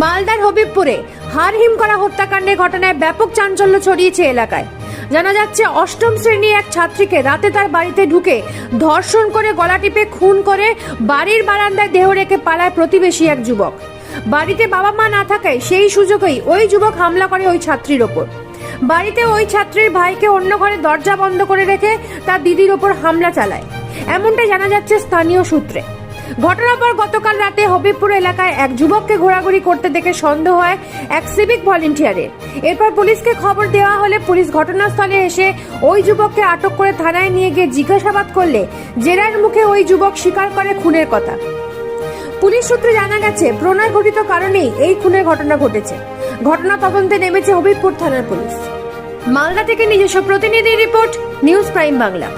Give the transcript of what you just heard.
মালদার হবিবপুরে হারহিম করা হত্যাকাণ্ডের ঘটনায় ব্যাপক চাঞ্চল্য ছড়িয়েছে এলাকায়। জানা যাচ্ছে, অষ্টম শ্রেণীর এক ছাত্রীকে রাতে তার বাড়িতে ঢুকে ধর্ষণ করে গলা টিপে খুন করে বাড়ির বারান্দায় দেহ রেখে পালায় প্রতিবেশী এক যুবক। বাড়িতে বাবা মা না থাকায় সেই সুযোগেই ওই যুবক হামলা করে ওই ছাত্রীর ওপর। বাড়িতে ওই ছাত্রীর ভাইকে অন্য ঘরে দরজা বন্ধ করে রেখে তার দিদির ওপর হামলা চালায়, এমনটাই জানা যাচ্ছে স্থানীয় সূত্রে। ঘটনার পর গতকাল রাতে হবিবপুর এলাকায় এক যুবককে ঘোরাঘুরি করতে দেখে সন্দেহ হয় এক সিভিক ভলেন্টিয়ারের। এরপর পুলিশকে খবর দেওয়া হলে পুলিশ ঘটনাস্থলে এসে ওই যুবককে আটক করে থানায় নিয়ে গিয়ে জিজ্ঞাসাবাদ করলে জেরার মুখে ওই যুবক স্বীকার করে খুনের কথা। পুলিশ সূত্রে জানা গেছে, প্রণয় ঘটিত কারণেই এই খুনের ঘটনা ঘটেছে। ঘটনা তদন্তে নেমেছে হবিবপুর থানার পুলিশ। মালদা থেকে নিজস্ব প্রতিনিধি রিপোর্ট, নিউজ প্রাইম বাংলা।